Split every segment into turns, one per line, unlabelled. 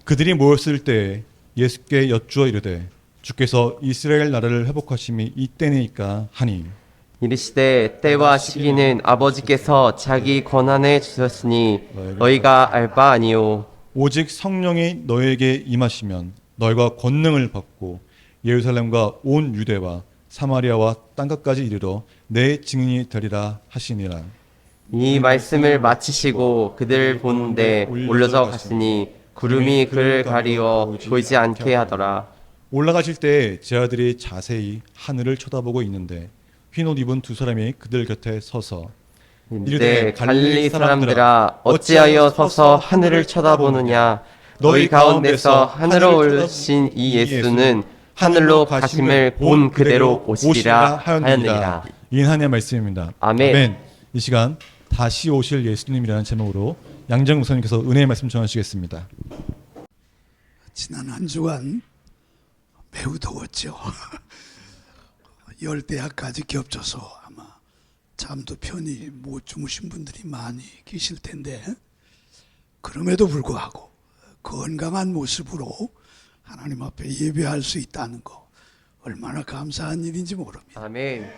그들이 모였을 때 예수께 여쭈어 이르되 주께서 이스라엘 나라를 회복하심이 이때니까 하니
이르시되 때와 시기는 아버지께서 자기 권한에 주셨으니 너희가 알 바 아니요.
오직 성령이 너에게 임하시면 너희가 권능을 받고 예루살렘과 온 유대와 사마리아와 땅끝까지 이르러 내 증인이 되리라 하시니라.
이 말씀을 마치시고 그들 보는데 올려져 갔으니 구름이 그를 가리워 보이지 않게 하더라.
올라가실 때 제자들이 자세히 하늘을 쳐다보고 있는데 흰 옷 입은 두 사람이 그들 곁에 서서
이르되 갈릴리 사람들아 어찌하여 서서 하늘을 쳐다보느냐. 너희 가운데서 하늘로 올리신 이 예수는 하늘로 가심을 본 그대로 오시리라 하였느니라.
인하의 말씀입니다.
아멘.
이 시간 다시 오실 예수님이라는 제목으로 양정 목사님께서 은혜의 말씀 전하시겠습니다.
지난 한 주간 매우 더웠죠. 열대야까지 겹쳐서 아마 잠도 편히 못 주무신 분들이 많이 계실 텐데, 그럼에도 불구하고 건강한 모습으로 하나님 앞에 예배할 수 있다는 거 얼마나 감사한 일인지 모릅니다.
아멘.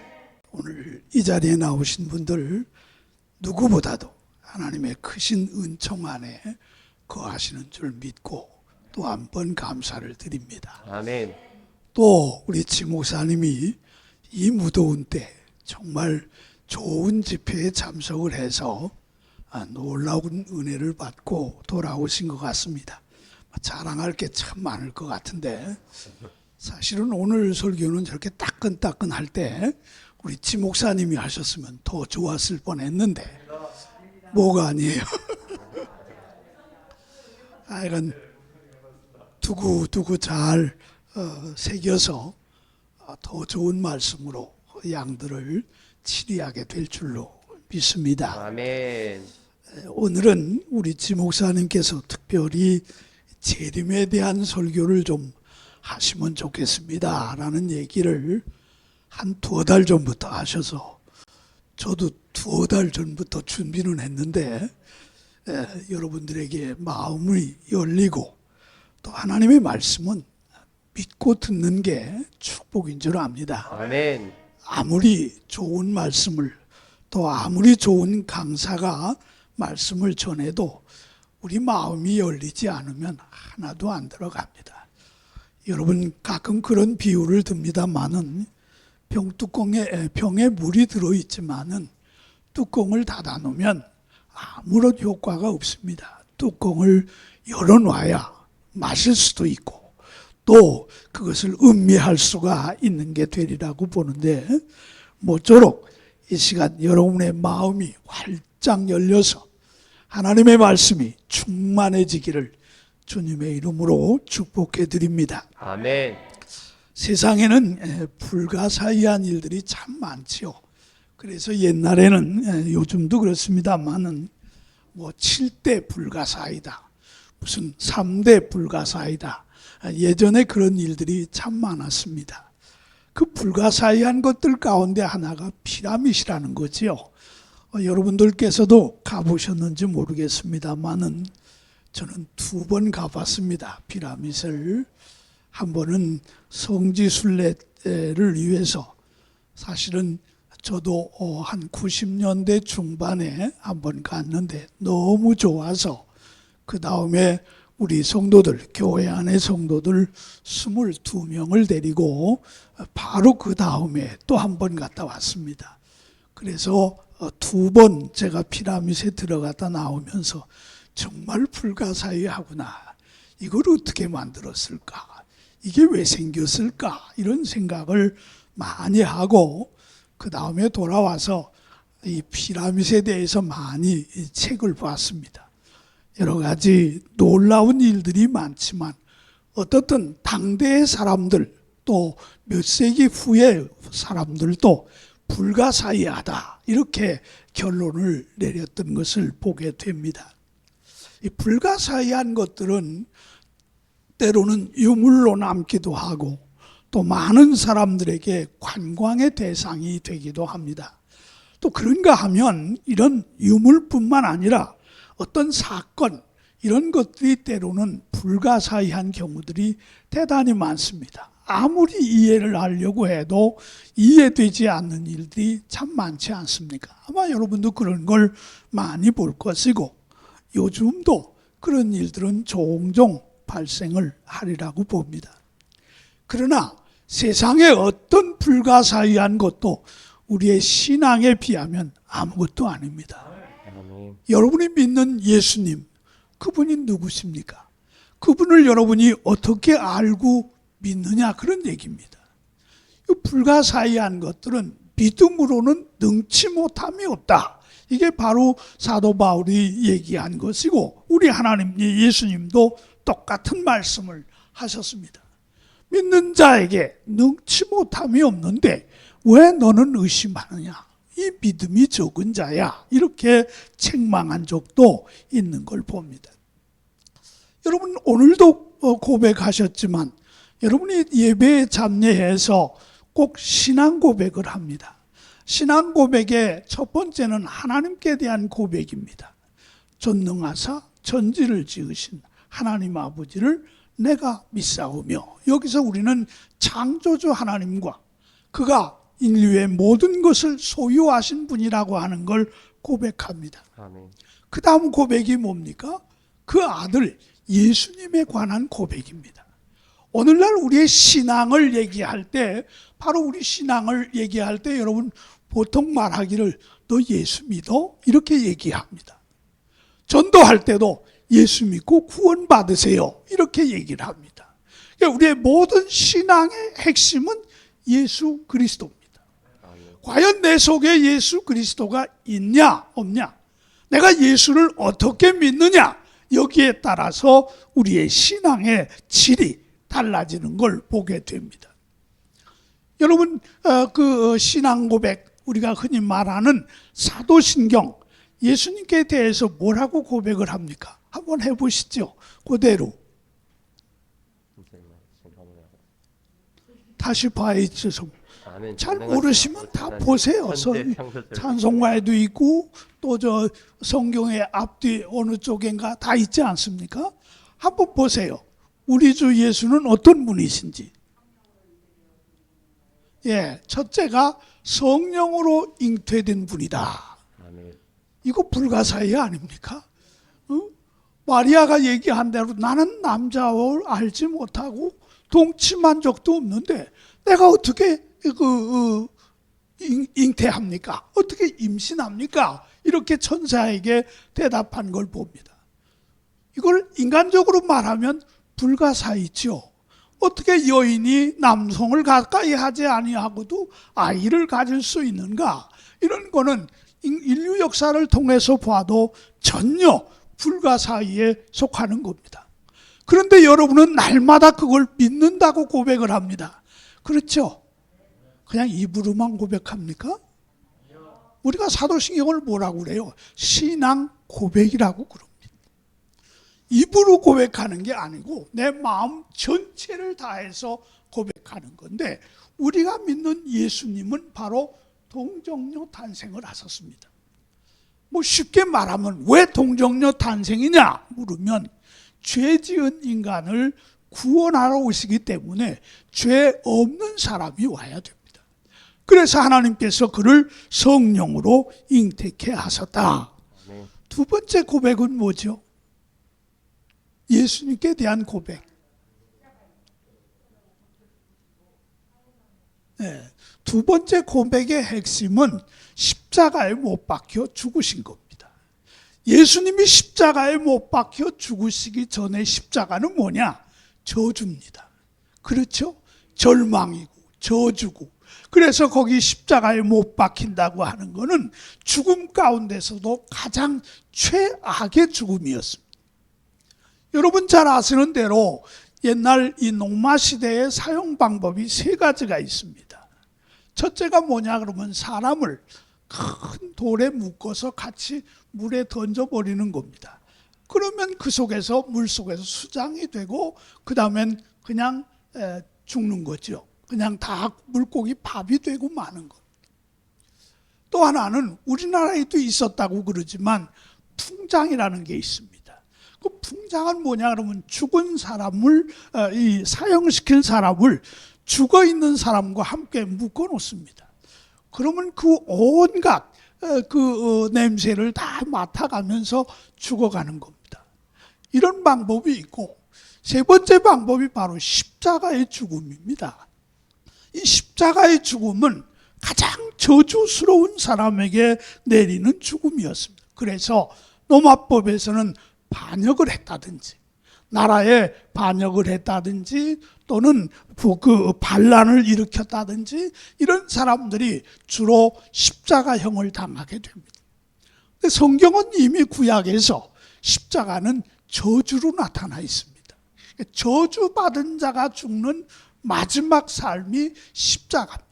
오늘 이 자리에 나오신 분들 누구보다도 하나님의 크신 은총 안에 거하시는 줄 믿고 또 한 번 감사를 드립니다.
아멘.
또 우리 지 목사님이 이 무더운 때 정말 좋은 집회에 참석을 해서 놀라운 은혜를 받고 돌아오신 것 같습니다. 자랑할 게 참 많을 것 같은데, 사실은 오늘 설교는 저렇게 따끈따끈할 때 우리 지 목사님이 하셨으면 더 좋았을 뻔했는데 뭐가 아니에요. 이건 두고두고 잘 새겨서 더 좋은 말씀으로 양들을 치리하게 될 줄로 믿습니다.
아멘.
오늘은 우리 지 목사님께서 특별히 재림에 대한 설교를 좀 하시면 좋겠습니다 라는 얘기를 한 2달 전부터 하셔서 저도 2달 전부터 준비는 했는데 여러분들에게 마음이 열리고 또 하나님의 말씀은 믿고 듣는 게 축복인 줄 압니다.
아멘.
아무리 좋은 말씀을 또 아무리 좋은 강사가 말씀을 전해도 우리 마음이 열리지 않으면 하나도 안 들어갑니다. 여러분 가끔 그런 비유를 듭니다만은 병에 물이 들어있지만은 뚜껑을 닫아 놓으면 아무런 효과가 없습니다. 뚜껑을 열어놔야 마실 수도 있고 또 그것을 음미할 수가 있는 게 되리라고 보는데, 모쪼록 이 시간 여러분의 마음이 활짝 열려서 하나님의 말씀이 충만해지기를 주님의 이름으로 축복해 드립니다.
아멘.
세상에는 불가사의한 일들이 참 많지요. 그래서 옛날에는 요즘도 그렇습니다만은 7대 불가사의다, 무슨 3대 불가사의다, 예전에 그런 일들이 참 많았습니다. 그 불가사의한 것들 가운데 하나가 피라밋이라는 거지요. 여러분들께서도 가보셨는지 모르겠습니다만은 저는 2번 가봤습니다. 피라밋을. 한 번은 성지순례를 위해서, 사실은 저도 한 90년대 중반에 한 번 갔는데 너무 좋아서 그 다음에 우리 성도들, 교회 안의 성도들 22명을 데리고 바로 그 다음에 또 한 번 갔다 왔습니다. 그래서 2번 제가 피라밋에 들어갔다 나오면서 정말 불가사의하구나, 이걸 어떻게 만들었을까, 이게 왜 생겼을까, 이런 생각을 많이 하고 그 다음에 돌아와서 이 피라밋에 대해서 많이 책을 봤습니다. 여러 가지 놀라운 일들이 많지만 어떻든 당대의 사람들 또 몇 세기 후의 사람들도 불가사의하다, 이렇게 결론을 내렸던 것을 보게 됩니다. 이 불가사의한 것들은 때로는 유물로 남기도 하고 또 많은 사람들에게 관광의 대상이 되기도 합니다. 또 그런가 하면 이런 유물뿐만 아니라 어떤 사건, 이런 것들이 때로는 불가사의한 경우들이 대단히 많습니다. 아무리 이해를 하려고 해도 이해되지 않는 일들이 참 많지 않습니까? 아마 여러분도 그런 걸 많이 볼 것이고 요즘도 그런 일들은 종종 발생을 하리라고 봅니다. 그러나 세상의 어떤 불가사의한 것도 우리의 신앙에 비하면 아무것도 아닙니다.
아멘.
여러분이 믿는 예수님, 그분이 누구십니까? 그분을 여러분이 어떻게 알고 믿느냐, 그런 얘기입니다. 이 불가사의한 것들은 믿음으로는 능치 못함이 없다. 이게 바로 사도 바울이 얘기한 것이고 우리 하나님 예수님도 똑같은 말씀을 하셨습니다. 믿는 자에게 능치 못함이 없는데 왜 너는 의심하느냐? 이 믿음이 적은 자야. 이렇게 책망한 적도 있는 걸 봅니다. 여러분 오늘도 고백하셨지만 여러분이 예배에 참여해서 꼭 신앙 고백을 합니다. 신앙 고백의 첫 번째는 하나님께 대한 고백입니다. 전능하사 천지를 지으신 하나님 아버지를 내가 믿사오며, 여기서 우리는 창조주 하나님과 그가 인류의 모든 것을 소유하신 분이라고 하는 걸 고백합니다.
아멘.
그 다음 고백이 뭡니까? 그 아들 예수님에 관한 고백입니다. 오늘날 우리의 신앙을 얘기할 때, 바로 우리 신앙을 얘기할 때 여러분 보통 말하기를 너 예수 믿어? 이렇게 얘기합니다. 전도할 때도 예수 믿고 구원 받으세요. 이렇게 얘기를 합니다. 우리의 모든 신앙의 핵심은 예수 그리스도입니다. 과연 내 속에 예수 그리스도가 있냐 없냐, 내가 예수를 어떻게 믿느냐, 여기에 따라서 우리의 신앙의 질이 달라지는 걸 보게 됩니다. 여러분 그 신앙 고백, 우리가 흔히 말하는 사도신경, 예수님께 대해서 뭐라고 고백을 합니까? 한번 해보시죠. 그대로 다시 봐야죠. 잘 모르시면 다 보세요. 찬송가에도 있고 또 저 성경의 앞뒤 어느 쪽인가 다 있지 않습니까? 한번 보세요. 우리 주 예수는 어떤 분이신지. 예, 첫째가 성령으로 잉태된 분이다. 이거 불가사의 아닙니까? 마리아가 얘기한 대로 나는 남자를 알지 못하고 동침한 적도 없는데 내가 어떻게 잉태합니까? 어떻게 임신합니까? 이렇게 천사에게 대답한 걸 봅니다. 이걸 인간적으로 말하면 불가사의죠. 어떻게 여인이 남성을 가까이 하지 아니하고도 아이를 가질 수 있는가? 이런 거는 인류 역사를 통해서 봐도 전혀 불가사의에 속하는 겁니다. 그런데 여러분은 날마다 그걸 믿는다고 고백을 합니다. 그렇죠? 그냥 입으로만 고백합니까? 우리가 사도신경을 뭐라고 그래요? 신앙 고백이라고 그럽니다. 입으로 고백하는 게 아니고 내 마음 전체를 다해서 고백하는 건데, 우리가 믿는 예수님은 바로 동정녀 탄생을 하셨습니다. 뭐 쉽게 말하면 왜 동정녀 탄생이냐 물으면 죄 지은 인간을 구원하러 오시기 때문에 죄 없는 사람이 와야 됩니다. 그래서 하나님께서 그를 성령으로 잉태케 하셨다. 두 번째 고백은 뭐죠? 예수님께 대한 고백. 네, 두 번째 고백의 핵심은 십자가에 못 박혀 죽으신 겁니다. 예수님이 십자가에 못 박혀 죽으시기 전에 십자가는 뭐냐? 저주입니다. 그렇죠? 절망이고 저주고. 그래서 거기 십자가에 못 박힌다고 하는 것은 죽음 가운데서도 가장 최악의 죽음이었습니다. 여러분 잘 아시는 대로 옛날 이 농마 시대의 사용 방법이 세 가지가 있습니다. 첫째가 뭐냐 그러면 사람을 큰 돌에 묶어서 같이 물에 던져버리는 겁니다. 그러면 그 속에서 물 속에서 수장이 되고 그 다음엔 그냥 죽는 거죠. 그냥 다 물고기 밥이 되고 마는 것. 또 하나는 우리나라에도 있었다고 그러지만 풍장이라는 게 있습니다. 그 풍장은 뭐냐 그러면 죽은 사람을 이 사형시킬 사람을 죽어 있는 사람과 함께 묶어 놓습니다. 그러면 그 온갖 냄새를 다 맡아가면서 죽어가는 겁니다. 이런 방법이 있고, 세 번째 방법이 바로 십자가의 죽음입니다. 이 십자가의 죽음은 가장 저주스러운 사람에게 내리는 죽음이었습니다. 그래서 로마법에서는 반역을 했다든지, 나라에 반역을 했다든지, 또는 그 반란을 일으켰다든지, 이런 사람들이 주로 십자가형을 당하게 됩니다. 근데 성경은 이미 구약에서 십자가는 저주로 나타나 있습니다. 저주받은 자가 죽는 마지막 삶이 십자가입니다.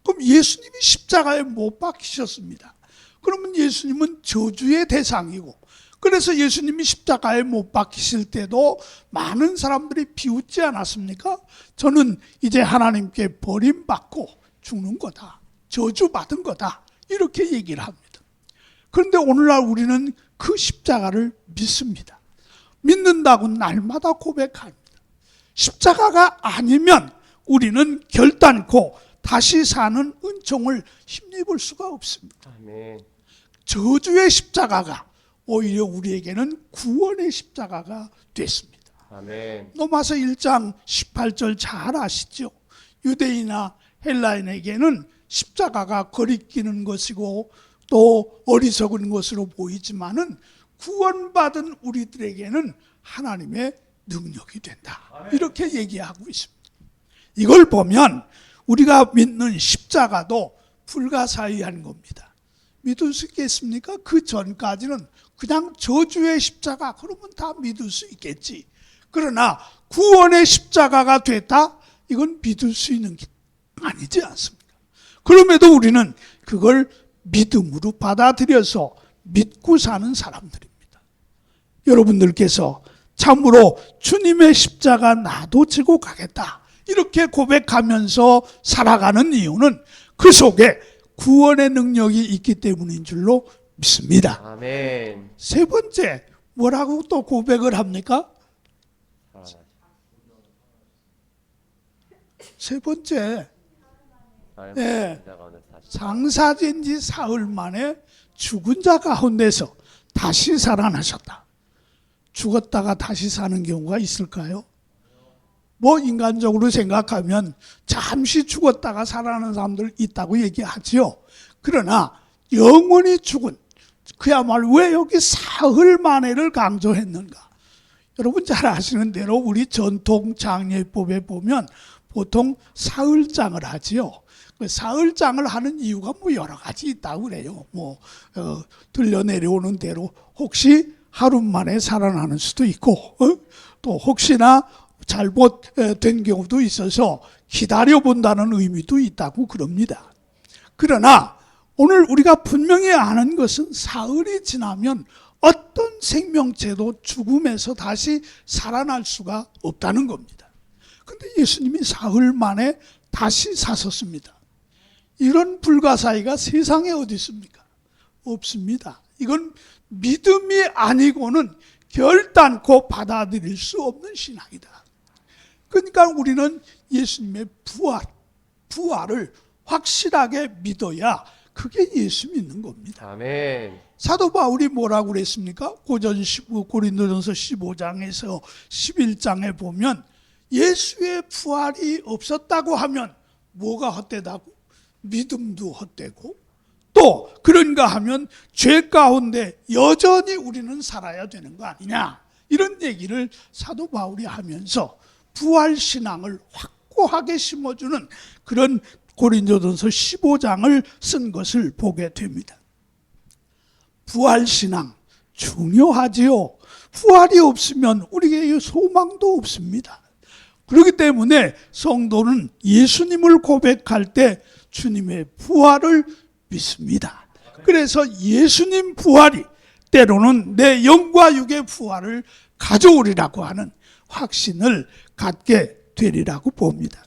그럼 예수님이 십자가에 못 박히셨습니다. 그러면 예수님은 저주의 대상이고, 그래서 예수님이 십자가에 못 박히실 때도 많은 사람들이 비웃지 않았습니까? 저는 이제 하나님께 버림받고 죽는 거다, 저주받은 거다, 이렇게 얘기를 합니다. 그런데 오늘날 우리는 그 십자가를 믿습니다. 믿는다고 날마다 고백합니다. 십자가가 아니면 우리는 결단코 다시 사는 은총을 힘입을 수가 없습니다.
아멘.
저주의 십자가가 오히려 우리에게는 구원의 십자가가 됐습니다.
아멘.
로마서 1장 18절 잘 아시죠? 유대인이나 헬라인에게는 십자가가 거리끼는 것이고 또 어리석은 것으로 보이지만은 구원받은 우리들에게는 하나님의 능력이 된다, 이렇게 얘기하고 있습니다. 이걸 보면 우리가 믿는 십자가도 불가사의한 겁니다. 믿을 수 있겠습니까? 그 전까지는 그냥 저주의 십자가, 그러면 다 믿을 수 있겠지. 그러나 구원의 십자가가 됐다, 이건 믿을 수 있는 게 아니지 않습니까? 그럼에도 우리는 그걸 믿음으로 받아들여서 믿고 사는 사람들입니다. 여러분들께서 참으로 주님의 십자가 나도 지고 가겠다, 이렇게 고백하면서 살아가는 이유는 그 속에 구원의 능력이 있기 때문인 줄로 믿습니다.
아멘.
세 번째, 뭐라고 또 고백을 합니까? 세 번째, 예, 장사된 지 사흘 만에 죽은 자 가운데서 다시 살아나셨다. 죽었다가 다시 사는 경우가 있을까요? 뭐 인간적으로 생각하면 잠시 죽었다가 살아나는 사람들 있다고 얘기하지요. 그러나 영원히 죽은, 그야말로 왜 여기 사흘 만에를 강조했는가? 여러분 잘 아시는 대로 우리 전통 장례법에 보면 보통 사흘장을 하지요. 사흘장을 하는 이유가 뭐 여러 가지 있다고 그래요. 들려 내려오는 대로 혹시 하루 만에 살아나는 수도 있고, 또 혹시나 잘못된 경우도 있어서 기다려본다는 의미도 있다고 그럽니다. 그러나 오늘 우리가 분명히 아는 것은 사흘이 지나면 어떤 생명체도 죽음에서 다시 살아날 수가 없다는 겁니다. 그런데 예수님이 사흘 만에 다시 사셨습니다. 이런 불가사의가 세상에 어디 있습니까? 없습니다. 이건 믿음이 아니고는 결단코 받아들일 수 없는 신앙이다. 그러니까 우리는 예수님의 부활을 확실하게 믿어야 그게 예수 믿는 겁니다.
아멘.
사도 바울이 뭐라고 그랬습니까? 고린도전서 15장에서 11장에 보면 예수의 부활이 없었다고 하면 뭐가 헛되다고? 믿음도 헛되고, 또 그런가 하면 죄 가운데 여전히 우리는 살아야 되는 거 아니냐, 이런 얘기를 사도 바울이 하면서 부활신앙을 확고하게 심어주는 그런 고린도전서 15장을 쓴 것을 보게 됩니다. 부활신앙 중요하지요. 부활이 없으면 우리에게 소망도 없습니다. 그렇기 때문에 성도는 예수님을 고백할 때 주님의 부활을 믿습니다. 그래서 예수님 부활이 때로는 내 영과 육의 부활을 가져오리라고 하는 확신을 갖게 되리라고 봅니다.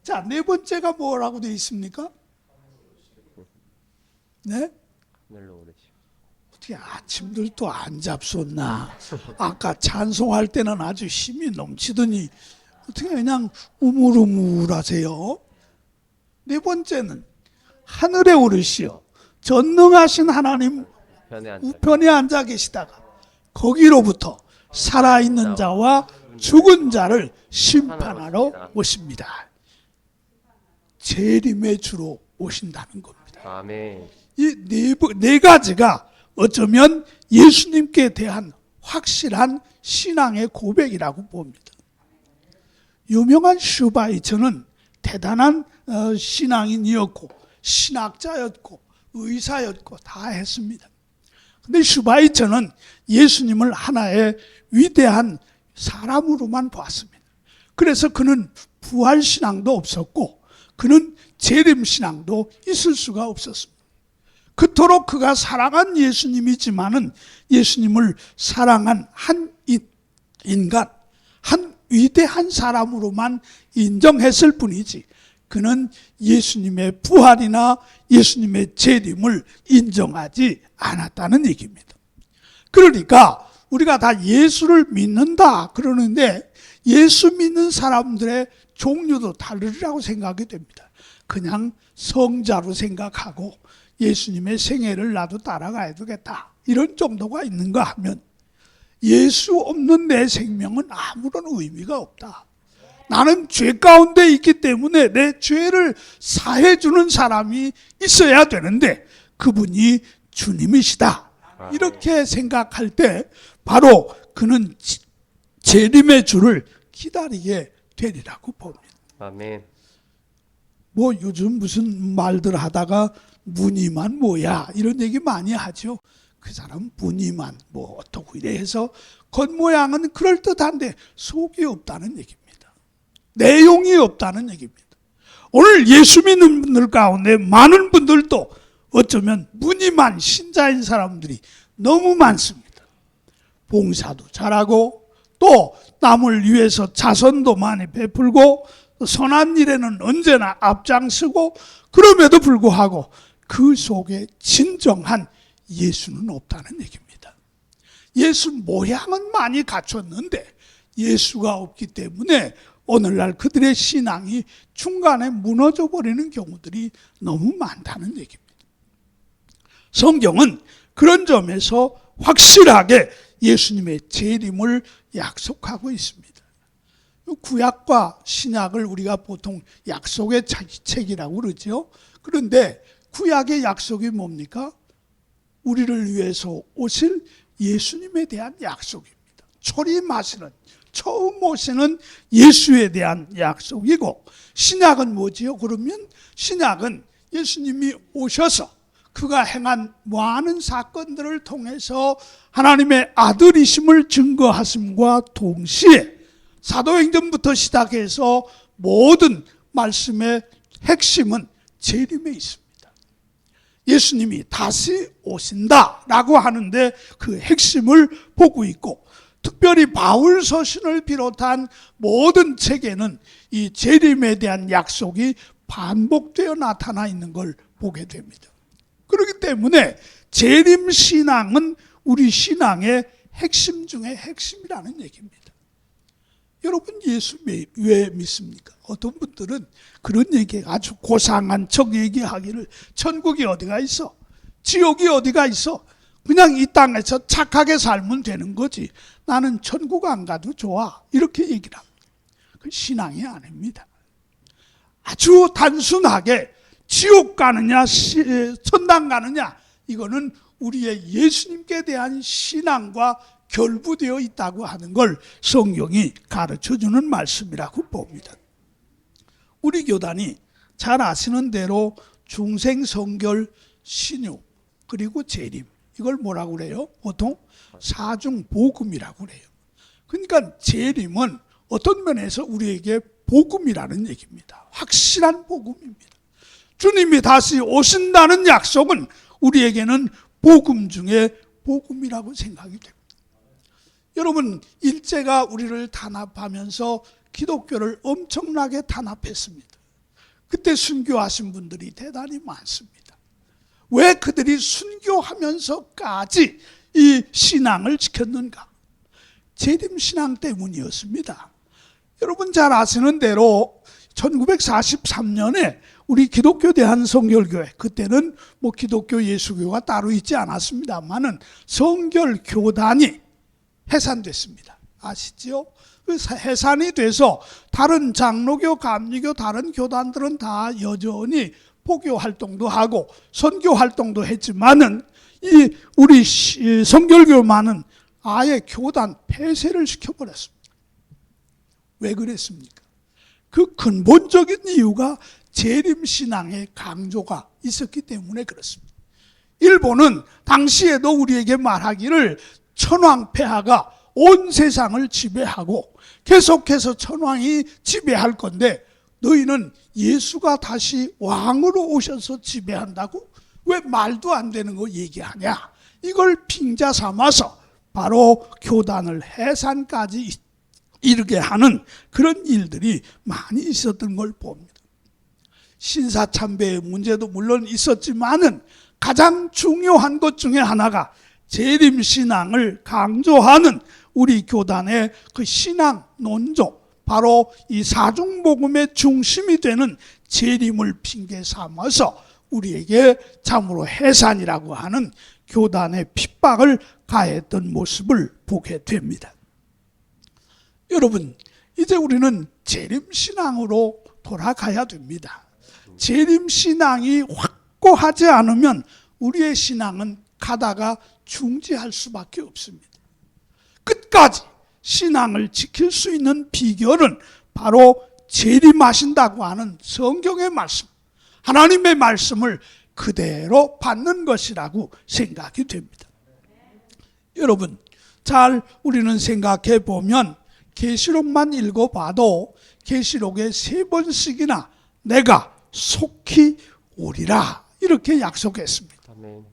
자, 네 번째가 뭐라고 되어 있습니까? 네?
하늘로 오르시고.
어떻게 아침들도 안 잡섰나? 아까 찬송할 때는 아주 힘이 넘치더니 어떻게 그냥 우물우물하세요? 네 번째는 하늘에 오르시어 전능하신 하나님
편에 앉아.
우편에 앉아 계시다가 거기로부터 살아있는 자와 죽은 자를 심판하러 오십니다. 재림의 주로 오신다는 겁니다.
아멘.
이 네 가지가 어쩌면 예수님께 대한 확실한 신앙의 고백이라고 봅니다. 유명한 슈바이처는 대단한 신앙인이었고 신학자였고 의사였고 다 했습니다. 근데 슈바이처는 예수님을 하나의 위대한 사람으로만 봤습니다. 그래서 그는 부활신앙도 없었고 그는 재림신앙도 있을 수가 없었습니다. 그토록 그가 사랑한 예수님이지만은 예수님을 사랑한 한 인간, 한 위대한 사람으로만 인정했을 뿐이지 그는 예수님의 부활이나 예수님의 재림을 인정하지 않았다는 얘기입니다. 그러니까 우리가 다 예수를 믿는다 그러는데 예수 믿는 사람들의 종류도 다르리라고 생각이 됩니다. 그냥 성자로 생각하고 예수님의 생애를 나도 따라가야 되겠다 이런 정도가 있는가 하면 예수 없는 내 생명은 아무런 의미가 없다. 나는 죄 가운데 있기 때문에 내 죄를 사해주는 사람이 있어야 되는데 그분이 주님이시다. 이렇게 생각할 때 바로 그는 재림의 주를 기다리게 되리라고 봅니다.
아멘.
뭐 요즘 무슨 말들 하다가 무늬만 뭐야 이런 얘기 많이 하죠. 그 사람 무늬만 뭐 어떻고 이래 해서 겉모양은 그럴듯한데 속이 없다는 얘기입니다. 내용이 없다는 얘기입니다. 오늘 예수 믿는 분들 가운데 많은 분들도 어쩌면 무늬만 신자인 사람들이 너무 많습니다. 봉사도 잘하고 또 남을 위해서 자선도 많이 베풀고 선한 일에는 언제나 앞장서고 그럼에도 불구하고 그 속에 진정한 예수는 없다는 얘기입니다. 예수 모양은 많이 갖췄는데 예수가 없기 때문에 오늘날 그들의 신앙이 중간에 무너져 버리는 경우들이 너무 많다는 얘기입니다. 성경은 그런 점에서 확실하게 예수님의 재림을 약속하고 있습니다. 구약과 신약을 우리가 보통 약속의 책이라고 그러죠. 그런데 구약의 약속이 뭡니까? 우리를 위해서 오실 예수님에 대한 약속입니다. 초림하시는 처음 오시는 예수에 대한 약속이고 신약은 뭐지요? 그러면 신약은 예수님이 오셔서 그가 행한 많은 사건들을 통해서 하나님의 아들이심을 증거하심과 동시에 사도행전부터 시작해서 모든 말씀의 핵심은 재림에 있습니다. 예수님이 다시 오신다라고 하는데 그 핵심을 보고 있고 특별히 바울 서신을 비롯한 모든 책에는 이 재림에 대한 약속이 반복되어 나타나 있는 걸 보게 됩니다. 그렇기 때문에 재림 신앙은 우리 신앙의 핵심 중에 핵심이라는 얘기입니다. 여러분 예수 왜 믿습니까? 어떤 분들은 그런 얘기 아주 고상한 척 얘기하기를 천국이 어디가 있어? 지옥이 어디가 있어? 그냥 이 땅에서 착하게 살면 되는 거지. 나는 천국 안 가도 좋아. 이렇게 얘기를 합니다. 그 신앙이 아닙니다. 아주 단순하게 지옥 가느냐 천당 가느냐 이거는 우리의 예수님께 대한 신앙과 결부되어 있다고 하는 걸 성경이 가르쳐주는 말씀이라고 봅니다. 우리 교단이 잘 아시는 대로 중생, 성결, 신유 그리고 재림 이걸 뭐라고 그래요? 보통 사중복음이라고 그래요. 그러니까 재림은 어떤 면에서 우리에게 복음이라는 얘기입니다. 확실한 복음입니다. 주님이 다시 오신다는 약속은 우리에게는 복음 중에 복음이라고 생각이 됩니다. 여러분 일제가 우리를 탄압하면서 기독교를 엄청나게 탄압했습니다. 그때 순교하신 분들이 대단히 많습니다. 왜 그들이 순교하면서까지 이 신앙을 지켰는가? 재림신앙 때문이었습니다. 여러분 잘 아시는 대로 1943년에 우리 기독교 대한성결교회, 그때는 뭐 기독교 예수교가 따로 있지 않았습니다만은 성결교단이 해산됐습니다. 아시죠? 해산이 돼서 다른 장로교, 감리교, 다른 교단들은 다 여전히 포교 활동도 하고 선교 활동도 했지만은 이 우리 성결교만은 아예 교단 폐쇄를 시켜버렸습니다. 왜 그랬습니까? 그 근본적인 이유가 재림신앙의 강조가 있었기 때문에 그렇습니다. 일본은 당시에도 우리에게 말하기를 천황폐하가 온 세상을 지배하고 계속해서 천황이 지배할 건데 너희는 예수가 다시 왕으로 오셔서 지배한다고? 왜 말도 안 되는 거 얘기하냐? 이걸 핑자 삼아서 바로 교단을 해산까지 이르게 하는 그런 일들이 많이 있었던 걸 봅니다. 신사참배의 문제도 물론 있었지만은 가장 중요한 것 중에 하나가 재림신앙을 강조하는 우리 교단의 그 신앙 논조, 바로 이 사중복음의 중심이 되는 재림을 핑계 삼아서 우리에게 참으로 해산이라고 하는 교단의 핍박을 가했던 모습을 보게 됩니다. 여러분, 이제 우리는 재림신앙으로 돌아가야 됩니다. 재림신앙이 확고하지 않으면 우리의 신앙은 가다가 중지할 수밖에 없습니다. 끝까지 신앙을 지킬 수 있는 비결은 바로 재림하신다고 하는 성경의 말씀, 하나님의 말씀을 그대로 받는 것이라고 생각이 됩니다. 여러분, 잘 우리는 생각해 보면 계시록만 읽어봐도 계시록에 3번씩이나 내가 속히 오리라 이렇게 약속했습니다.
아멘.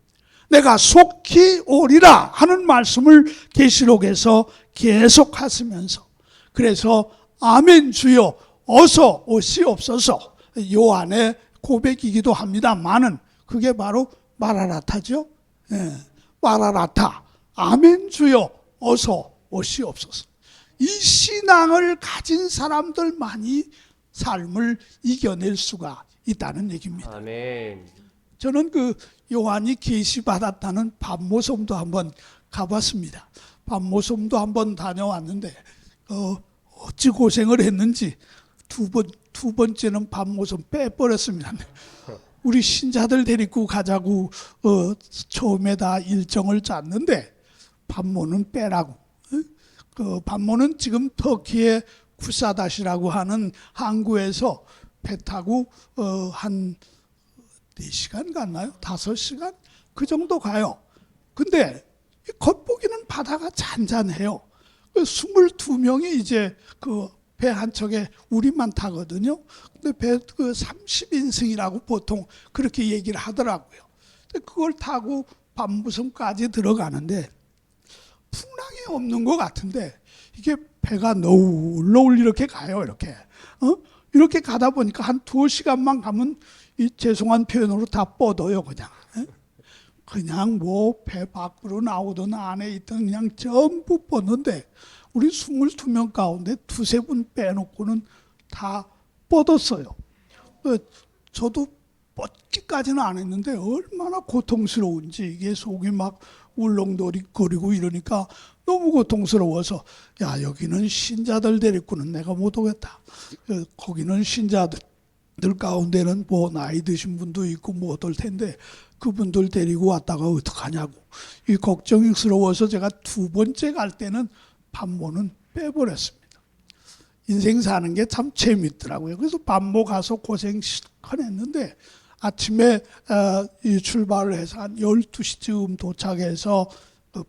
내가 속히 오리라 하는 말씀을 계시록에서 계속 하시면서, 그래서 아멘 주여 어서 오시옵소서 요한의 고백이기도 합니다만은 그게 바로 마라나타죠. 마라나타, 아멘 주여 어서 오시옵소서. 이 신앙을 가진 사람들만이 삶을 이겨낼 수가 있다는 얘기입니다.
아멘.
저는 그 요한이 계시받았다는 밤모섬도 한번 가봤습니다. 밤모섬도 한번 다녀왔는데 어찌 고생을 했는지 두 번째는 밤모섬 빼버렸습니다. 우리 신자들 데리고 가자고 처음에 다 일정을 짰는데 밤모는 빼라고. 그 밤모는 지금 터키의 쿠사다시라고 하는 항구에서 배 타고 한 4시간 갔나요? 5시간? 그 정도 가요. 근데 겉보기는 바다가 잔잔해요. 22명이 이제 그 배 한 척에 우리만 타거든요. 근데 배 그 30인승이라고 보통 그렇게 얘기를 하더라고요. 근데 그걸 타고 밤무섬까지 들어가는데 풍랑이 없는 것 같은데 이게 배가 너울 이렇게 가요. 이렇게 가다 보니까 한 2시간만 가면 이 죄송한 표현으로 다 뻗어요. 그냥 뭐 배 밖으로 나오든 안에 있든 그냥 전부 뻗는데 우리 22명 가운데 2-3분 빼놓고는 다 뻗었어요. 저도 뻗기까지는 안 했는데 얼마나 고통스러운지, 이게 속이 막 울렁거리고 이러니까 너무 고통스러워서 야, 여기는 신자들 데리고는 내가 못 오겠다. 거기는 신자들 가운데는 뭐 나이 드신 분도 있고 뭐 어떨 텐데 그분들 데리고 왔다가 어떡하냐고 이 걱정스러워서 제가 2번째 갈 때는 밤모는 빼버렸습니다. 인생 사는 게 참 재밌더라고요. 그래서 밤모 가서 고생 실컷 했는데 아침에 출발을 해서 한 12시쯤 도착해서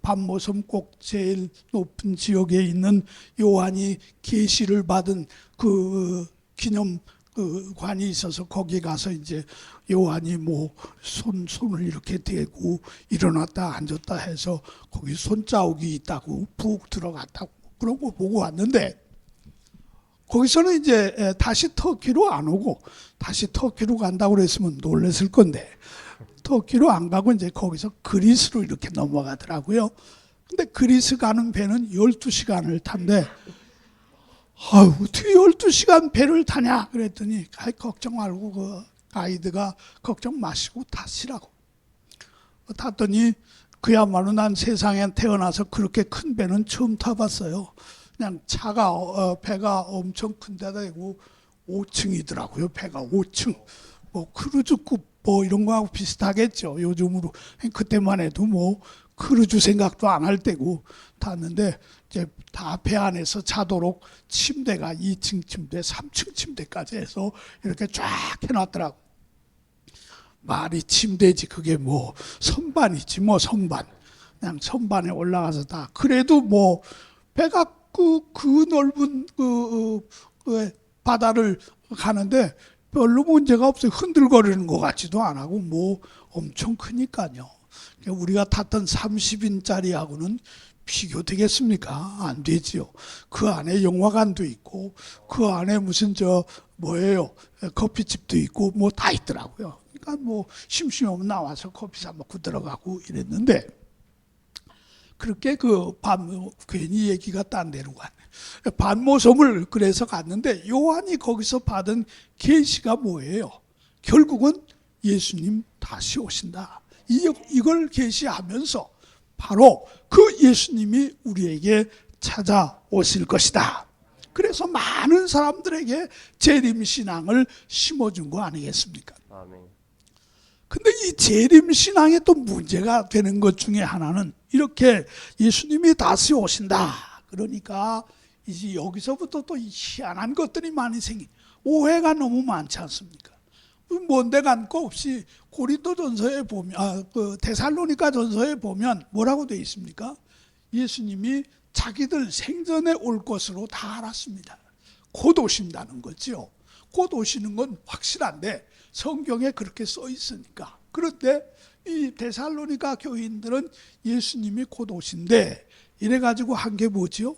밤모섬 꼭 제일 높은 지역에 있는 요한이 계시를 받은 그 기념 그 관이 있어서 거기 가서 이제 요한이 뭐 손을 이렇게 대고 일어났다 앉았다 해서 거기 손자국이 있다고 푹 들어갔다고 그런 거 보고 왔는데 거기서는 이제 다시 터키로 안 오고 다시 터키로 간다고 그랬으면 놀랬을 건데 터키로 안 가고 이제 거기서 그리스로 이렇게 넘어가더라고요. 근데 그리스 가는 배는 12시간을 탄대. 아유, 어떻게 12시간 배를 타냐? 그랬더니, 걱정 말고, 그 가이드가 걱정 마시고 타시라고. 탔더니, 그야말로 난 세상에 태어나서 그렇게 큰 배는 처음 타봤어요. 그냥 배가 엄청 큰 데다 대고 5층이더라고요. 배가 5층. 뭐, 크루즈급 뭐 이런 거하고 비슷하겠죠. 요즘으로. 그때만 해도 뭐, 크루즈 생각도 안 할 때고 탔는데 이제 다 배 안에서 자도록 침대가 2층 침대, 3층 침대까지 해서 이렇게 쫙 해놨더라고. 말이 침대지 그게 뭐 선반이지 뭐 선반. 그냥 선반에 올라가서 다. 그래도 뭐 배가 그 넓은 그 바다를 가는데 별로 문제가 없어요. 흔들거리는 것 같지도 안 하고 뭐 엄청 크니까요. 우리가 탔던 30인짜리하고는 비교되겠습니까? 안 되지요. 그 안에 영화관도 있고 그 안에 무슨 커피집도 있고 뭐 다 있더라고요. 그러니까 뭐 심심하면 나와서 커피 사 먹고 들어가고 이랬는데 그렇게 괜히 얘기가 딴 데로 갔네. 반모섬을 그래서 갔는데 요한이 거기서 받은 계시가 뭐예요? 결국은 예수님 다시 오신다. 이걸 계시하면서 바로 그 예수님이 우리에게 찾아오실 것이다. 그래서 많은 사람들에게 재림신앙을 심어준 거 아니겠습니까?
아멘.
근데 이 재림신앙에 또 문제가 되는 것 중에 하나는 이렇게 예수님이 다시 오신다. 그러니까 이제 여기서부터 또 희한한 것들이 많이 오해가 너무 많지 않습니까? 뭔데 간 거 없이 고린도전서에 보면 데살로니가 전서에 보면 뭐라고 되어 있습니까? 예수님이 자기들 생전에 올 것으로 다 알았습니다. 곧 오신다는 거죠. 곧 오시는 건 확실한데 성경에 그렇게 써 있으니까. 그런데 이 데살로니가 교인들은 예수님이 곧 오신대 이래가지고 한 게 뭐지요?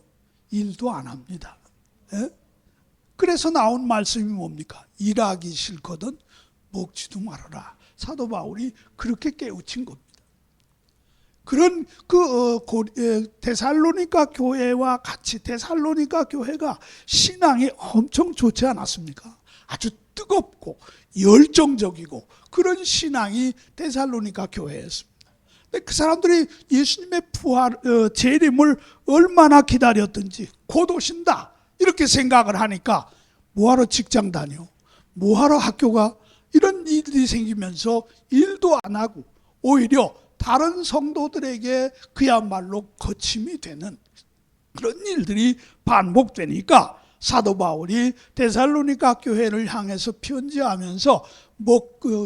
일도 안 합니다. 예? 그래서 나온 말씀이 뭡니까? 일하기 싫거든 먹지도 말아라. 사도 바울이 그렇게 깨우친 겁니다. 그런 데살로니가 교회와 같이 데살로니가 교회가 신앙이 엄청 좋지 않았습니까? 아주 뜨겁고 열정적이고 그런 신앙이 데살로니가 교회였습니다. 근데 그 사람들이 예수님의 재림을 얼마나 기다렸든지 곧 오신다 이렇게 생각을 하니까 뭐하러 직장 다녀? 뭐하러 학교가? 이런 일이 생기면서 일도 안 하고 오히려 다른 성도들에게 그야말로 거침이 되는 그런 일들이 반복되니까 사도 바울이 데살로니가 교회를 향해서 편지하면서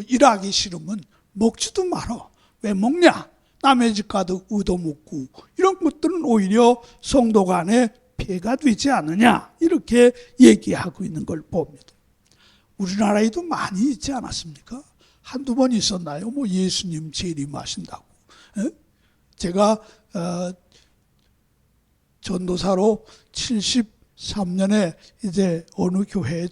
일하기 싫으면 먹지도 말어. 왜 먹냐? 남의 집 가도 얻어먹고 이런 것들은 오히려 성도 간에 폐가 되지 않느냐 이렇게 얘기하고 있는 걸 봅니다. 우리나라에도 많이 있지 않았습니까? 한두 번 있었나요? 뭐 예수님 재림하신다고. 제가 전도사로 73년에 이제 어느 교회에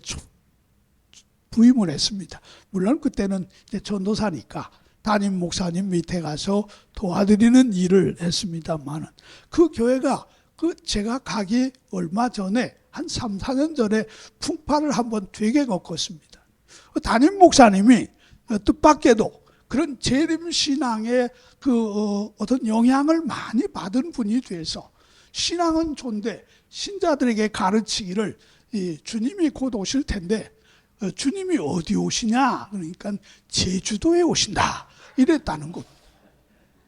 부임을 했습니다. 물론 그때는 이제 전도사니까 담임 목사님 밑에 가서 도와드리는 일을 했습니다만은 그 교회가 제가 가기 얼마 전에 한 3, 4년 전에 풍파를 한번 되게 겪었습니다. 담임 목사님이 뜻밖에도 그런 재림신앙의 어떤 영향을 많이 받은 분이 돼서 신앙은 좋은데 신자들에게 가르치기를 주님이 곧 오실 텐데 주님이 어디 오시냐? 그러니까 제주도에 오신다. 이랬다는 겁니다.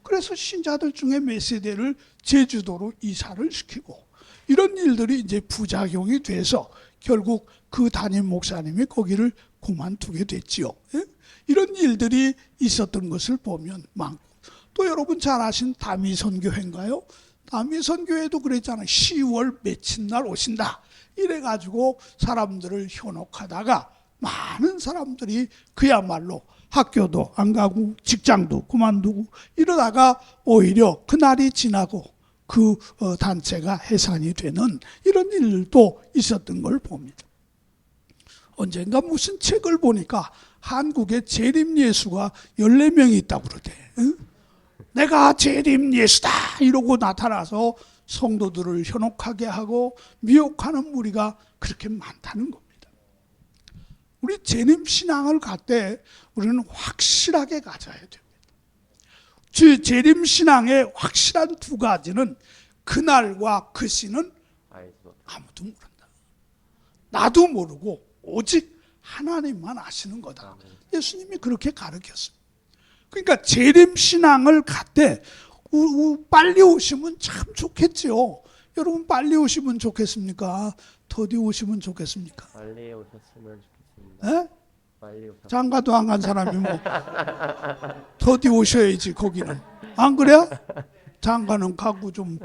그래서 신자들 중에 몇 세대를 제주도로 이사를 시키고 이런 일들이 이제 부작용이 돼서 결국 그 담임 목사님이 거기를 그만두게 됐지요. 이런 일들이 있었던 것을 보면 많고 또 여러분 잘 아신 다미선교회인가요? 다미선교회도 그랬잖아요. 10월 며칠 날 오신다. 이래가지고 사람들을 현혹하다가 많은 사람들이 그야말로 학교도 안 가고 직장도 그만두고 이러다가 오히려 그날이 지나고 그 단체가 해산이 되는 이런 일도 있었던 걸 봅니다. 언젠가 무슨 책을 보니까 한국에 재림 예수가 14명이 있다고 그러대. 응? 내가 재림 예수다 이러고 나타나서 성도들을 현혹하게 하고 미혹하는 무리가 그렇게 많다는 겁니다. 우리 재림 신앙을 갈 때 우리는 확실하게 가져야 됩니다. 재림 신앙의 확실한 두 가지는 그날과 그 시는 아무도 모른다. 나도 모르고 오직 하나님만 아시는 거다. 예수님이 그렇게 가르쳤습니다. 그러니까 재림 신앙을 갈 때 빨리 오시면 참 좋겠지요. 여러분 빨리 오시면 좋겠습니까? 더디 오시면 좋겠습니까?
빨리 오셨으면 좋겠습니다.
에?
빨리 오셨.
장가도 안 간 사람이 뭐 더디 오셔야지 거기는. 안 그래요? 장가는 가고 좀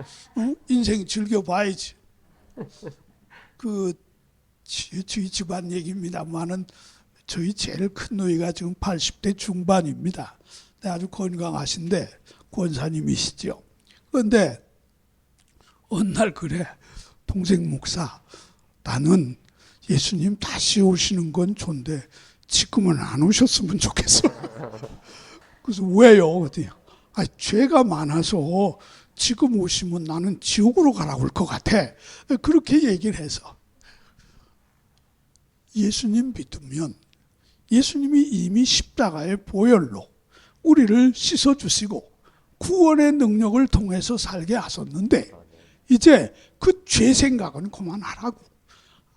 인생 즐겨봐야지. 저희 집안 얘기입니다만은 저희 제일 큰 노이가 지금 80대 중반입니다. 아주 건강하신데 권사님이시죠. 그런데 어느 날 그래, 동생 목사, 나는 예수님 다시 오시는 건 좋은데 지금은 안 오셨으면 좋겠어. 그래서 왜요? 그랬더니 죄가 많아서 지금 오시면 나는 지옥으로 가라고 할 것 같아. 그렇게 얘기를 해서 예수님 믿으면 예수님이 이미 십자가의 보혈로 우리를 씻어주시고 구원의 능력을 통해서 살게 하셨는데 이제 그 죄 생각은 그만하라고.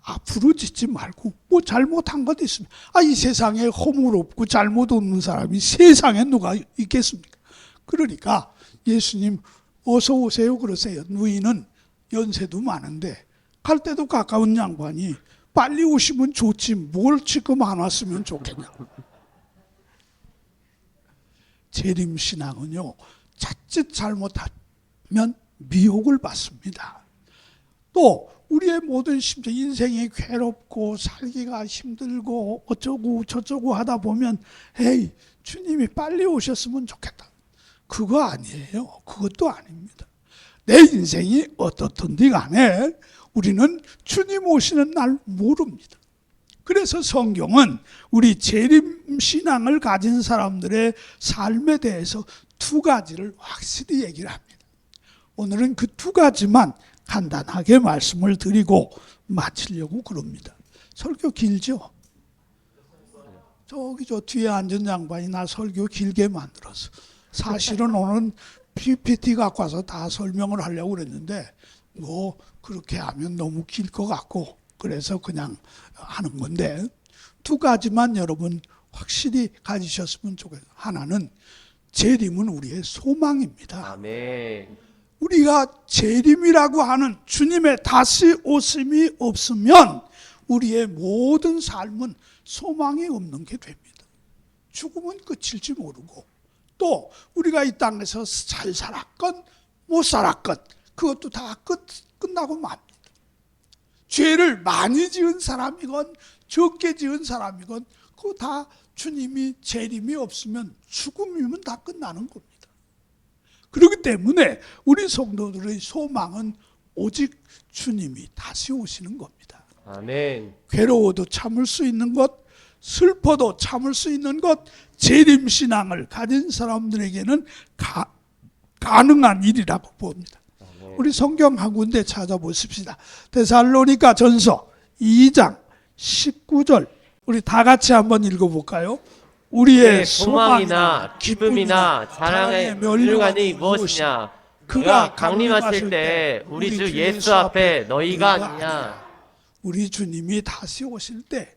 앞으로 짓지 말고 뭐 잘못한 것 있으면 이 세상에 허물 없고 잘못 없는 사람이 세상에 누가 있겠습니까? 그러니까 예수님 어서 오세요 그러세요. 누이는 연세도 많은데 갈 때도 가까운 양반이 빨리 오시면 좋지 뭘 지금 안 왔으면 좋겠냐. 재림신앙은요 자칫 잘못하면 미혹을 받습니다. 또 우리의 모든 심정, 인생이 괴롭고 살기가 힘들고 어쩌고 저쩌고 하다 보면 에이 주님이 빨리 오셨으면 좋겠다. 그거 아니에요. 그것도 아닙니다. 내 인생이 어떻든지 간에 우리는 주님 오시는 날 모릅니다. 그래서 성경은 우리 재림신앙을 가진 사람들의 삶에 대해서 두 가지를 확실히 얘기를 합니다. 오늘은 그 두 가지만 간단하게 말씀을 드리고 마치려고 그럽니다. 설교 길죠? 저기 저 뒤에 앉은 양반이 나 설교 길게 만들었어. 사실은 오늘 PPT 갖고 와서 다 설명을 하려고 그랬는데 뭐 그렇게 하면 너무 길 것 같고 그래서 그냥 하는 건데 두 가지만 여러분 확실히 가지셨으면 좋겠어요. 하나는 재림은 우리의 소망입니다.
아멘.
우리가 재림이라고 하는 주님의 다시 오심이 없으면 우리의 모든 삶은 소망이 없는 게 됩니다. 죽으면 끝일지 모르고 또 우리가 이 땅에서 잘 살았건 못 살았건 그것도 다 끝나고 맙니다. 죄를 많이 지은 사람이건 적게 지은 사람이건 그거 다 주님이 재림이 없으면 죽음이면 다 끝나는 겁니다. 그렇기 때문에 우리 성도들의 소망은 오직 주님이 다시 오시는 겁니다.
아멘.
괴로워도 참을 수 있는 것, 슬퍼도 참을 수 있는 것, 재림신앙을 가진 사람들에게는 가능한 일이라고 봅니다. 우리 성경 한 군데 찾아보십시다. 데살로니가 전서 2장 19절 우리 다 같이 한번 읽어볼까요? 우리의
소망이나 기쁨이나 자랑의 멸류관이 무엇이냐? 그가 강림하실 때 우리 주 예수 앞에 너희가 아니냐?
우리 주님이 다시 오실 때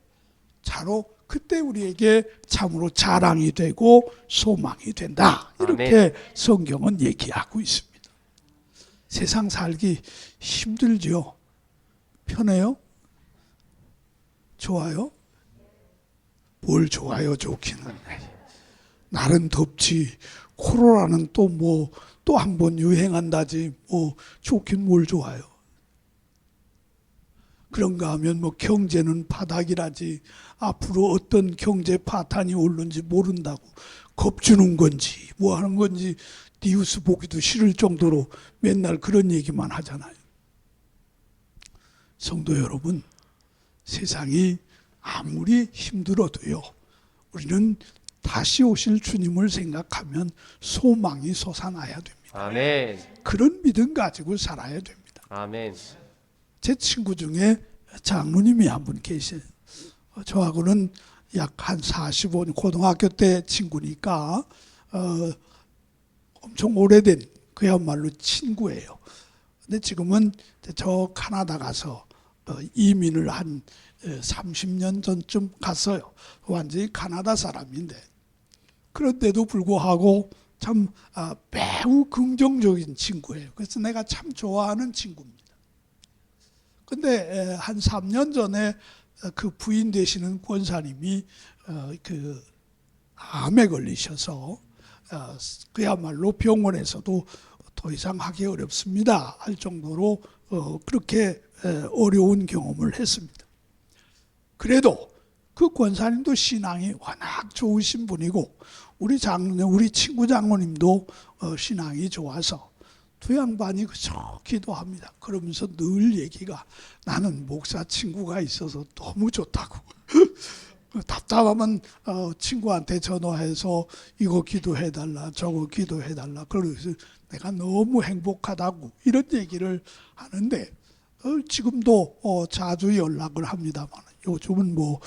바로 그때 우리에게 참으로 자랑이 되고 소망이 된다. 이렇게
아멘.
성경은 얘기하고 있습니다. 세상 살기 힘들죠? 편해요? 좋아요? 뭘 좋아요? 좋기는. 날은 덥지. 코로나는 또 뭐 또 한 번 유행한다지. 뭐 좋긴 뭘 좋아요? 그런가 하면 뭐 경제는 바닥이라지. 앞으로 어떤 경제 파탄이 올는지 모른다고 겁주는 건지 뭐 하는 건지 뉴스 보기도 싫을 정도로 맨날 그런 얘기만 하잖아요. 성도 여러분, 세상이 아무리 힘들어도요, 우리는 다시 오실 주님을 생각하면 소망이 솟아나야 됩니다.
아멘.
그런 믿음 가지고 살아야 됩니다.
아멘.
제 친구 중에 장로님이 한 분 계세요. 저하고는 약 한 45년, 고등학교 때 친구니까 엄청 오래된 그야말로 친구예요. 근데 지금은 저 카나다 가서 이민을 한 30년 전쯤 갔어요. 완전히 카나다 사람인데, 그런데도 불구하고 참 매우 긍정적인 친구예요. 그래서 내가 참 좋아하는 친구입니다. 근데 한 3년 전에 그 부인 되시는 권사님이 그 암에 걸리셔서 그야말로 병원에서도 더 이상 하기 어렵습니다 할 정도로 그렇게 어려운 경험을 했습니다. 그래도 그 권사님도 신앙이 워낙 좋으신 분이고, 우리 친구 장로님도 신앙이 좋아서 두 양반이 그저 기도합니다. 그러면서 늘 얘기가, 나는 목사 친구가 있어서 너무 좋다고. 답답하면 친구한테 전화해서 이거 기도해달라, 저거 기도해달라. 그래서 내가 너무 행복하다고 이런 얘기를 하는데, 지금도 자주 연락을 합니다만, 요즘은 뭐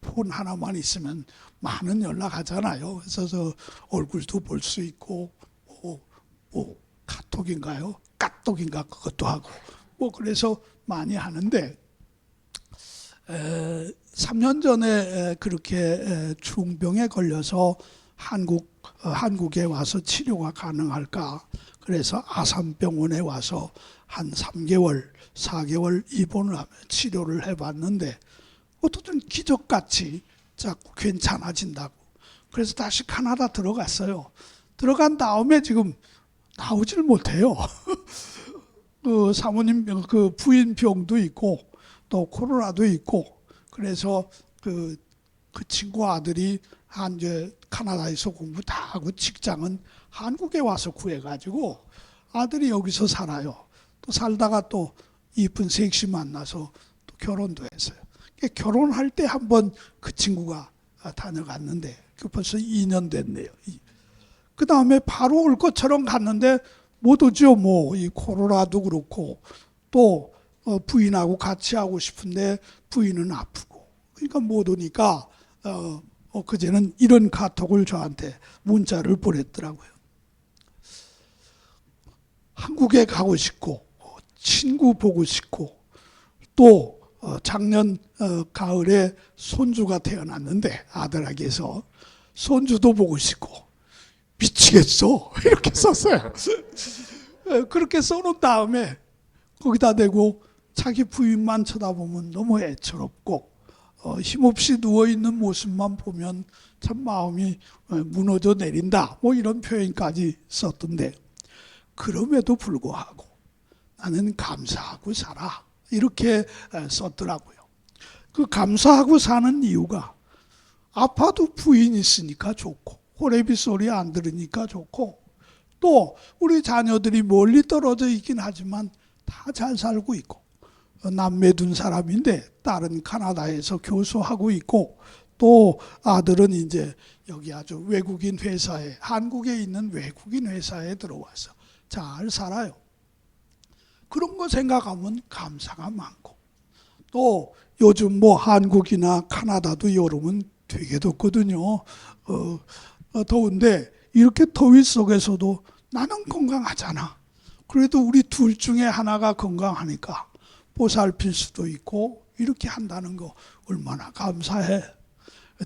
폰 하나만 있으면 많은 연락하잖아요. 그래서 저 얼굴도 볼 수 있고, 뭐 카톡인가요? 까톡인가 그것도 하고, 뭐 그래서 많이 하는데, 3년 전에 그렇게 중병에 걸려서 한국에 와서 치료가 가능할까, 그래서 아산병원에 와서 한 3개월, 4개월 입원을 하며 치료를 해봤는데, 어떻든 기적같이 자꾸 괜찮아진다고. 그래서 다시 카나다 들어갔어요. 들어간 다음에 지금 나오질 못해요. 그 사모님 그 부인 병도 있고 또 코로나도 있고, 그래서 그 친구 아들이 이제 카나다에서 공부 다 하고 직장은 한국에 와서 구해가지고 아들이 여기서 살아요. 또 살다가 또 이쁜 섹시 만나서 또 결혼도 했어요. 결혼할 때 한번 그 친구가 다녀갔는데, 그 벌써 2년 됐네요. 그 다음에 바로 올 것처럼 갔는데 못 오죠. 뭐 이 코로나도 그렇고, 또 부인하고 같이 하고 싶은데 부인은 아프고, 그러니까 못 오니까 그제는 이런 카톡을 저한테 문자를 보냈더라고요. 한국에 가고 싶고, 친구 보고 싶고, 또 작년 가을에 손주가 태어났는데 아들에게서 손주도 보고 싶고 미치겠어 이렇게 썼어요. 그렇게 써놓은 다음에 거기다 대고 자기 부인만 쳐다보면 너무 애처롭고 힘없이 누워있는 모습만 보면 참 마음이 무너져 내린다, 뭐 이런 표현까지 썼던데, 그럼에도 불구하고 나는 감사하고 살아 이렇게 썼더라고요. 그 감사하고 사는 이유가, 아파도 부인 있으니까 좋고, 호래비 소리 안 들으니까 좋고, 또 우리 자녀들이 멀리 떨어져 있긴 하지만 다 잘 살고 있고, 남매 둔 사람인데 딸은 카나다에서 교수하고 있고, 또 아들은 이제 여기 아주 외국인 회사에, 한국에 있는 외국인 회사에 들어와서 잘 살아요. 그런 거 생각하면 감사가 많고, 또 요즘 뭐 한국이나 카나다도 여름은 되게 덥거든요. 더운데 이렇게 더위 속에서도 나는 건강하잖아. 그래도 우리 둘 중에 하나가 건강하니까 보살필 수도 있고, 이렇게 한다는 거 얼마나 감사해.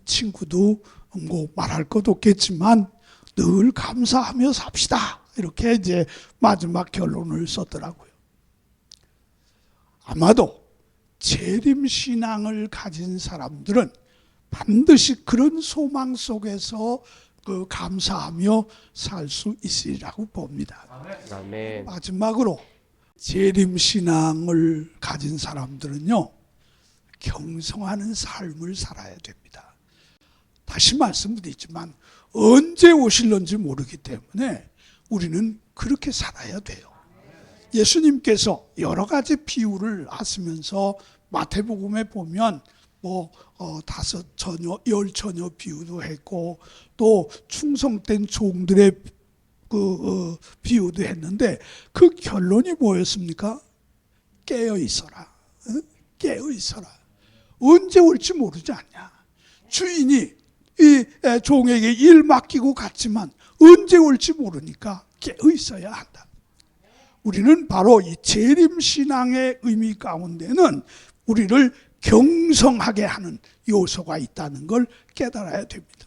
친구도 뭐 말할 것 없겠지만 늘 감사하며 삽시다, 이렇게 이제 마지막 결론을 썼더라고요. 아마도 재림신앙을 가진 사람들은 반드시 그런 소망 속에서 감사하며 살 수 있으리라고 봅니다.
아멘.
마지막으로 재림신앙을 가진 사람들은요, 경성하는 삶을 살아야 됩니다. 다시 말씀드리지만 언제 오실런지 모르기 때문에 우리는 그렇게 살아야 돼요. 예수님께서 여러 가지 비유를 하시면서 마태복음에 보면 다섯 처녀, 열 처녀 비유도 했고 또 충성된 종들의 비유도 했는데 그 결론이 뭐였습니까? 깨어 있어라. 깨어 있어라. 언제 올지 모르지 않냐. 주인이 이 종에게 일 맡기고 갔지만 언제 올지 모르니까 깨어 있어야 한다. 우리는 바로 이 재림신앙의 의미 가운데는 우리를 경성하게 하는 요소가 있다는 걸 깨달아야 됩니다.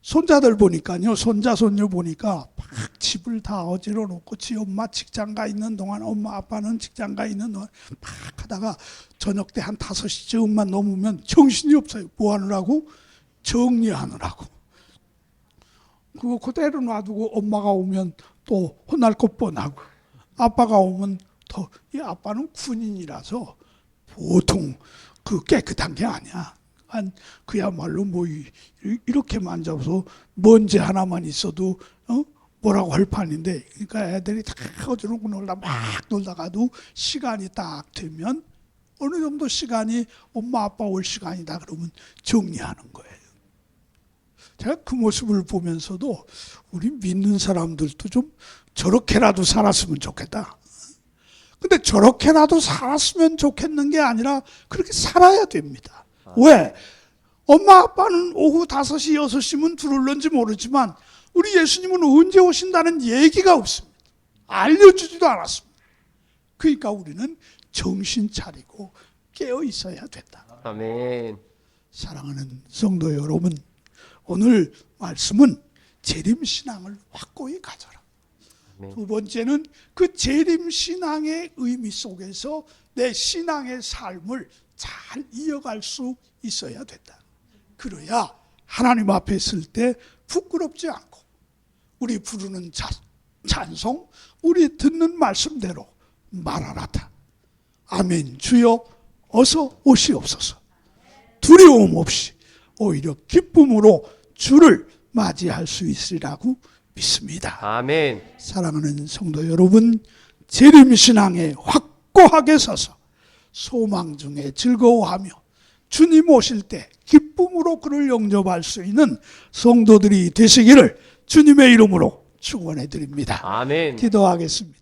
손자들 보니까요, 손자, 손녀 보니까 막 집을 다 어지러 놓고 지 엄마 직장 가 있는 동안, 엄마 아빠는 직장 가 있는 동안 막 하다가 저녁 때 한 5시쯤만 넘으면 정신이 없어요. 뭐 하느라고? 정리하느라고. 그거 그대로 놔두고 엄마가 오면 또 혼날 것 뻔하고 아빠가 오면 더, 이 아빠는 군인이라서 보통 그 깨끗한 게 아니야. 그야말로 뭐 이렇게 만져서 먼지 하나만 있어도 뭐라고 할 판인데, 그러니까 애들이 다 어지럽고 막 놀다가도 시간이 딱 되면 어느 정도 시간이 엄마 아빠 올 시간이다 그러면 정리하는 거예요. 제가 그 모습을 보면서도 우리 믿는 사람들도 좀 저렇게라도 살았으면 좋겠다. 근데 저렇게라도 살았으면 좋겠는 게 아니라 그렇게 살아야 됩니다. 왜? 엄마 아빠는 오후 5시, 6시면 들어올는지 모르지만 우리 예수님은 언제 오신다는 얘기가 없습니다. 알려주지도 않았습니다. 그러니까 우리는 정신 차리고 깨어 있어야 된다.
아멘.
사랑하는 성도 여러분, 오늘 말씀은 재림신앙을 확고히 가져라.
아멘.
두 번째는 그 재림신앙의 의미 속에서 내 신앙의 삶을 잘 이어갈 수 있어야 된다. 그래야 하나님 앞에 있을 때 부끄럽지 않고 우리 부르는 찬송, 우리 듣는 말씀대로 말하라다. 아멘. 주여 어서 오시옵소서. 두려움 없이 오히려 기쁨으로 주를 맞이할 수 있으리라고 믿습니다.
아멘.
사랑하는 성도 여러분, 재림신앙에 확고하게 서서 소망 중에 즐거워하며 주님 오실 때 기쁨으로 그를 영접할 수 있는 성도들이 되시기를 주님의 이름으로 축원해 드립니다.
아멘.
기도하겠습니다.